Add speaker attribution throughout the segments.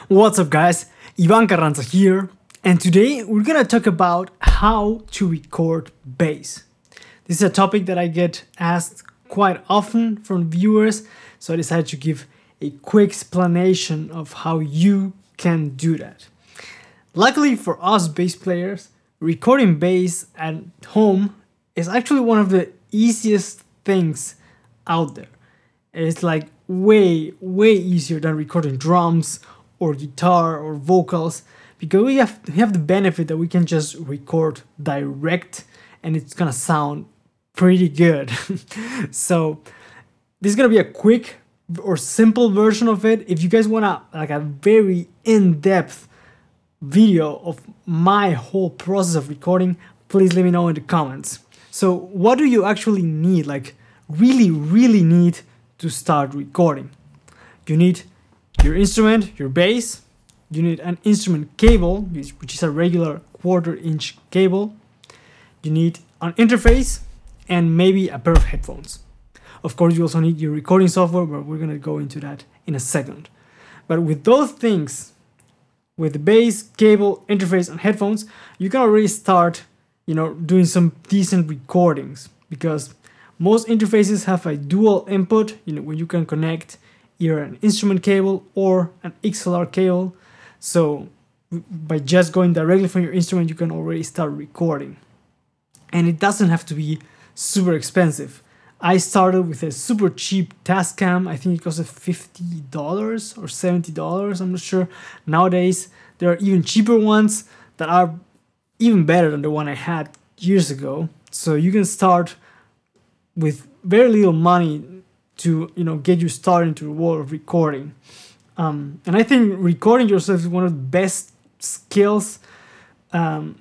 Speaker 1: What's up guys, Ivan Carranza here, and today we're gonna talk about how to record bass. This is a topic that I get asked quite often from viewers, so I decided to give a quick explanation of how you can do that. Luckily for us bass players, recording bass at home is actually one of the easiest things out there. It's like way easier than recording drums or guitar or vocals, because we have the benefit that we can just record direct and it's gonna sound pretty good. So this is gonna be a quick or simple version of it. If you guys wanna like a very in-depth video of my whole process of recording, please let me know in the comments. So what do you actually need, like really need to start recording? You need your instrument, your bass, you need an instrument cable, which is a regular 1/4 inch cable, you need an interface, and maybe a pair of headphones. Of course, you also need your recording software, but we're gonna go into that in a second. But with those things, with the bass, cable, interface, and headphones, you can already start, doing some decent recordings, because most interfaces have a dual input, where you can connect either an instrument cable or an XLR cable. So by just going directly from your instrument, you can already start recording. And it doesn't have to be super expensive. I started with a super cheap Tascam. I think it costed $50 or $70, I'm not sure. Nowadays, there are even cheaper ones that are even better than the one I had years ago. So you can start with very little money to get you started into the world of recording. And I think recording yourself is one of the best skills and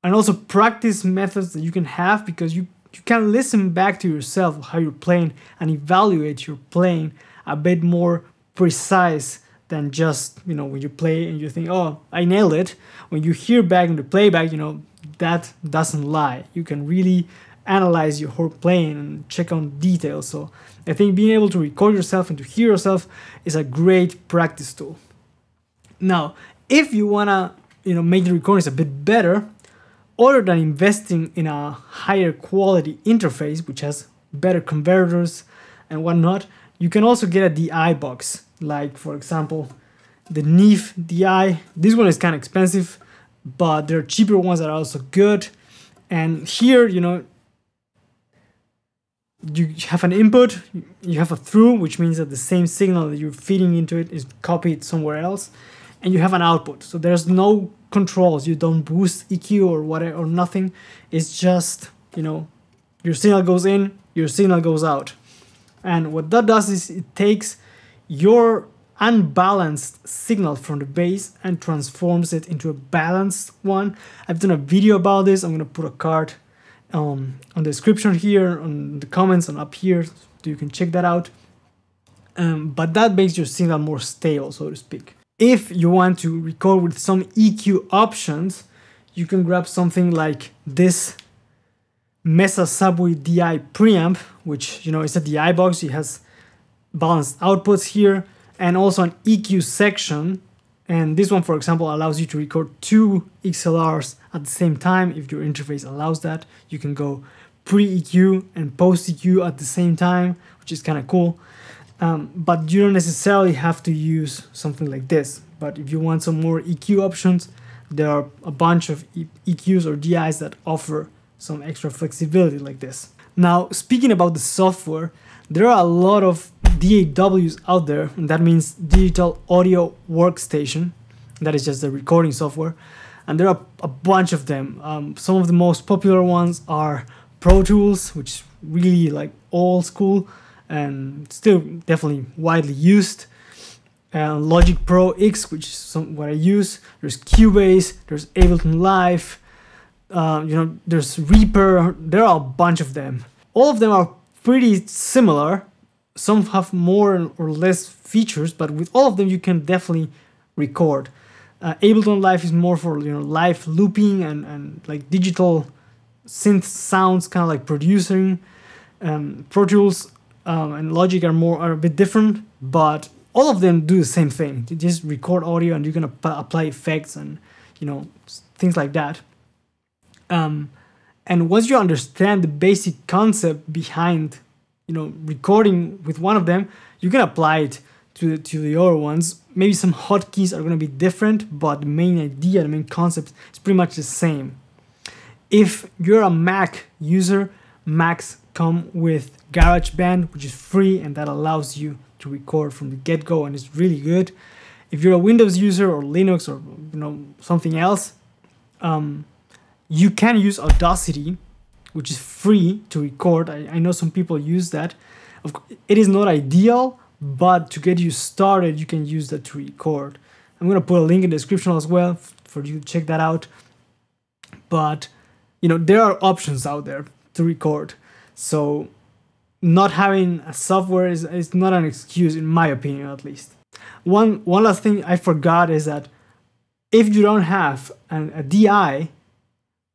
Speaker 1: also practice methods that you can have, because you can listen back to yourself how you're playing and evaluate your playing a bit more precise than just when you play and you think, oh, I nailed it. When you hear back in the playback, that doesn't lie. You can really analyze your whole playing and check on details. So I think being able to record yourself and to hear yourself is a great practice tool. Now, if you wanna make the recordings a bit better, other than investing in a higher quality interface which has better converters and whatnot, you can also get a DI box, like for example the Neve DI. This one is kind of expensive, but there are cheaper ones that are also good. And here you have an input, you have a through, which means that the same signal that you're feeding into it is copied somewhere else, and you have an output. So there's no controls. You don't boost EQ or whatever or nothing. It's just your signal goes in, your signal goes out. And what that does is it takes your unbalanced signal from the bass and transforms it into a balanced one. I've done a video about this. I'm gonna put a card on the description here, on the comments, and up here, so you can check that out. But that makes your signal more stable, so to speak. If you want to record with some EQ options, you can grab something like this Mesa Subway DI preamp, which is a DI box. It has balanced outputs here and also an EQ section. And this one, for example, allows you to record 2 XLRs at the same time. If your interface allows that, you can go pre-EQ and post-EQ at the same time, which is kind of cool. But you don't necessarily have to use something like this. But if you want some more EQ options, there are a bunch of EQs or DIs that offer some extra flexibility like this. Now, speaking about the software, there are a lot of DAWs out there, and that means Digital Audio Workstation. That is just the recording software, and there are a bunch of them. Some of the most popular ones are Pro Tools, which is really like old school and still definitely widely used. Logic Pro X, which is what I use. There's Cubase, there's Ableton Live, there's Rupert. There are a bunch of them. All of them are pretty similar. Some have more or less features, but with all of them you can definitely record. Ableton Live is more for live looping and like digital synth sounds, kind of like producing. Pro Tools and Logic are a bit different, but all of them do the same thing. You just record audio and you're gonna apply effects and, you know, things like that. And once you understand the basic concept behind, you know, recording with one of them, you can apply it to the other ones. Maybe some hotkeys are going to be different, but the main idea, the main concept is pretty much the same. If you're a Mac user, Macs come with GarageBand, which is free, and that allows you to record from the get-go, and it's really good. If you're a Windows user or Linux or, you know, something else, you can use Audacity, which is free to record. I know some people use that. It is not ideal, but to get you started, you can use that to record. I'm going to put a link in the description as well for you to check that out. But, you know, there are options out there to record. So not having a software is not an excuse, in my opinion, at least. One last thing I forgot is that if you don't have a DI,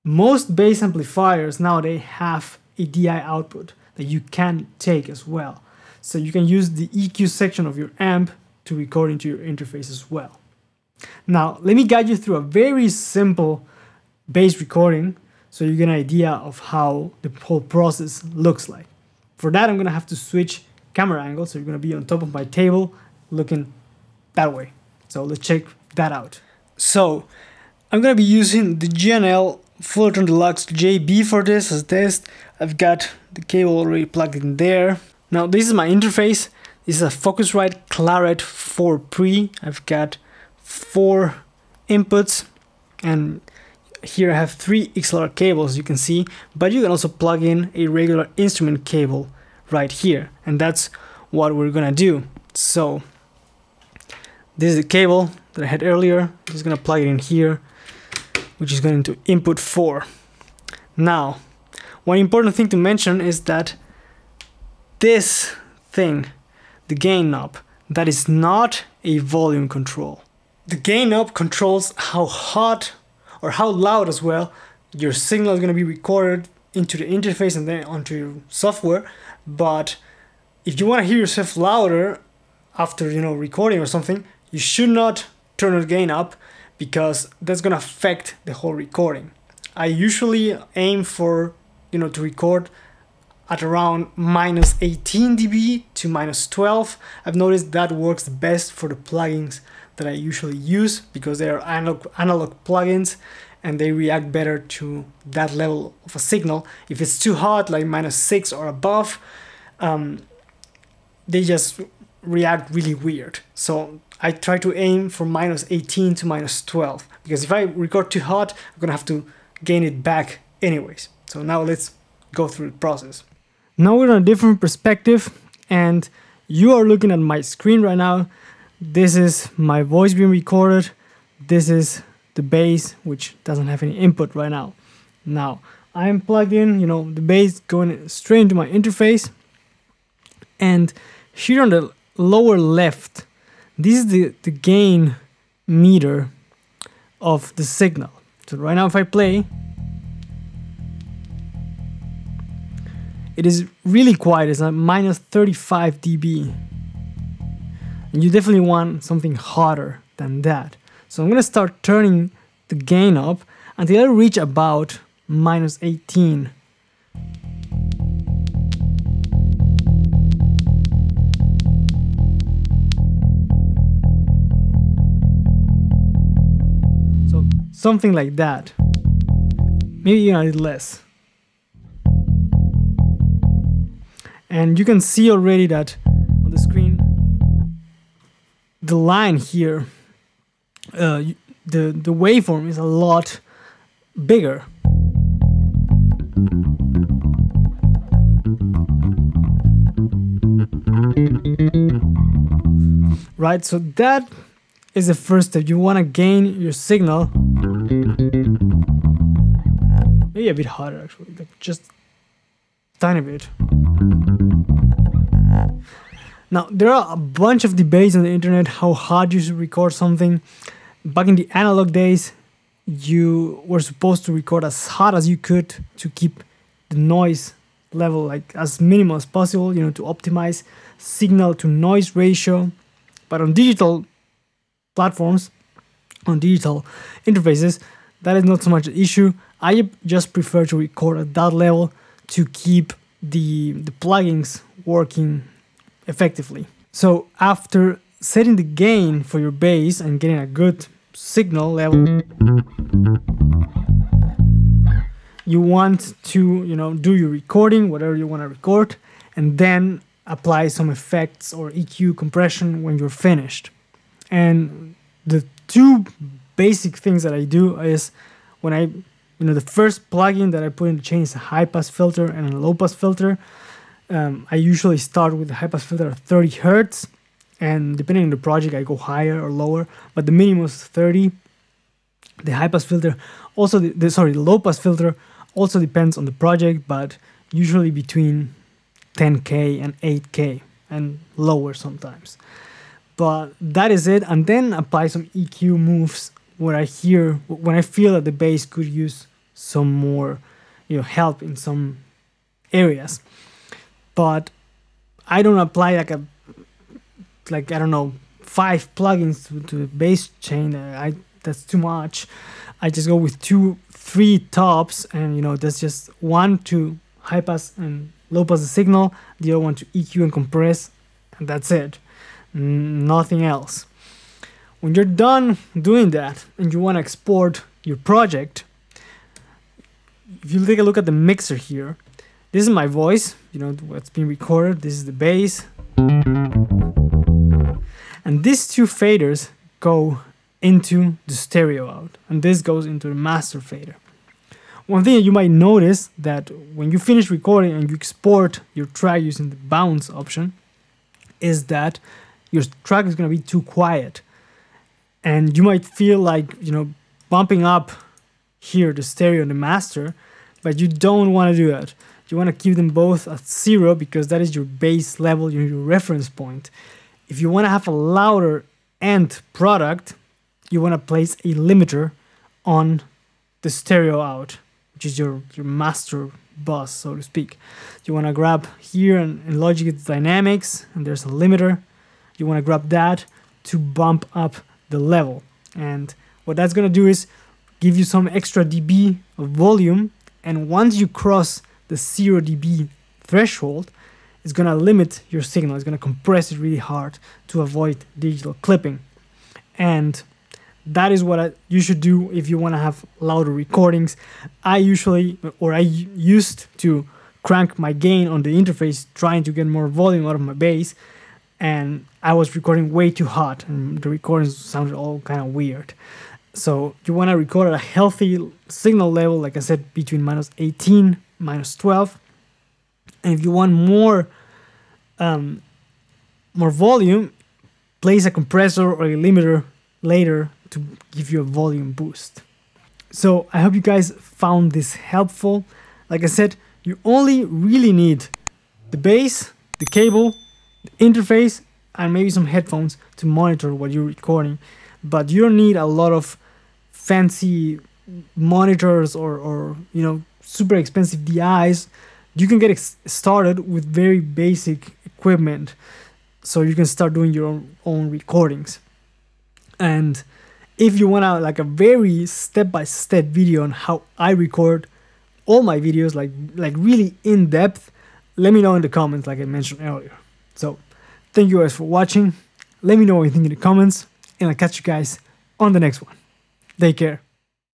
Speaker 1: most bass amplifiers nowadays have a DI output that you can take as well. So you can use the EQ section of your amp to record into your interface as well. Now, let me guide you through a very simple bass recording so you get an idea of how the whole process looks like. For that, I'm going to have to switch camera angle, so you're going to be on top of my table looking that way. So let's check that out. So I'm going to be using the GNL Fullerton Deluxe JB for this as test. I've got the cable already plugged in there. Now this is my interface. This is a Focusrite Clarett 4 Pre. I've got 4 inputs, and here I have 3 XLR cables, you can see, but you can also plug in a regular instrument cable right here, and that's what we're gonna do. So this is the cable that I had earlier. I'm just gonna plug it in here, which is going to input 4. Now, one important thing to mention is that this thing, the gain knob, that is not a volume control. The gain knob controls how hot or how loud as well your signal is going to be recorded into the interface and then onto your software. But if you want to hear yourself louder after, you know, recording or something, you should not turn the gain up, because that's going to affect the whole recording. I usually aim for, you know, to record at around -18 dB to -12. I've noticed that works best for the plugins that I usually use, because they are analog plugins and they react better to that level of a signal. If it's too hot, like -6 or above, they just react really weird. So I try to aim for -18 to -12, because if I record too hot, I'm gonna have to gain it back anyways. So now let's go through the process. Now we're on a different perspective, and you are looking at my screen right now. This is my voice being recorded. This is the bass, which doesn't have any input right now. Now I'm plugged in, you know, the bass going straight into my interface, and here on the lower left, this is the gain meter of the signal. So right now if I play, it is really quiet. It's at -35 dB. And you definitely want something hotter than that. So I'm gonna start turning the gain up until I reach about -18. So something like that. Maybe even a little less. And you can see already that on the screen, the line here, the waveform is a lot bigger. Right, so that is the first step. You want to gain your signal. Maybe a bit harder actually, like just a tiny bit. Now, there are a bunch of debates on the internet how hard you should record something. Back in the analog days, you were supposed to record as hot as you could to keep the noise level like as minimal as possible, you know, to optimize signal to noise ratio. But on digital platforms, on digital interfaces, that is not so much an issue. I just prefer to record at that level to keep the plugins working effectively. So after setting the gain for your bass and getting a good signal level, you want to, do your recording, whatever you want to record, and then apply some effects or EQ compression when you're finished. And the two basic things that I do is when I, the first plugin that I put in the chain is a high pass filter and a low pass filter. I usually start with the high pass filter at 30 Hertz, and depending on the project, I go higher or lower, but the minimum is 30. The high pass filter, also the low pass filter also depends on the project, but usually between 10K and 8K and lower sometimes. But that is it, and then apply some EQ moves when I feel that the bass could use some more, help in some areas. But I don't apply I don't know, 5 plugins to the bass chain. That's too much. I just go with 2-3 tops, and that's just one to high pass and low pass the signal, the other one to EQ and compress, and that's it. Nothing else. When you're done doing that and you want to export your project, if you take a look at the mixer here, this is my voice, what's being recorded. This is the bass. And these 2 faders go into the stereo out, and this goes into the master fader. One thing that you might notice that when you finish recording and you export your track using the bounce option is that your track is going to be too quiet. And you might feel like, bumping up here the stereo and the master, but you don't want to do that. You want to keep them both at 0 because that is your bass level, your reference point. If you want to have a louder end product, you want to place a limiter on the stereo out, which is your master bus, so to speak. You want to grab here in Logic it's dynamics, and there's a limiter. You want to grab that to bump up the level. And what that's going to do is give you some extra dB of volume, and once you cross the 0 dB threshold, it's going to limit your signal. It's going to compress it really hard to avoid digital clipping. And that is what you should do if you want to have louder recordings. I used to crank my gain on the interface trying to get more volume out of my bass, and I was recording way too hot and the recordings sounded all kind of weird. So you want to record at a healthy signal level, like I said, between -18, -12. And if you want more volume, place a compressor or a limiter later to give you a volume boost. So I hope you guys found this helpful. Like I said, you only really need the bass, the cable, the interface, and maybe some headphones to monitor what you're recording. But you don't need a lot of fancy monitors or super expensive DIs. You can get started with very basic equipment, so you can start doing your own recordings. And if you want a very step-by-step video on how I record all my videos, like really in depth, let me know in the comments, like I mentioned earlier. So thank you guys for watching. Let me know what you think in the comments, and I'll catch you guys on the next one. Take care.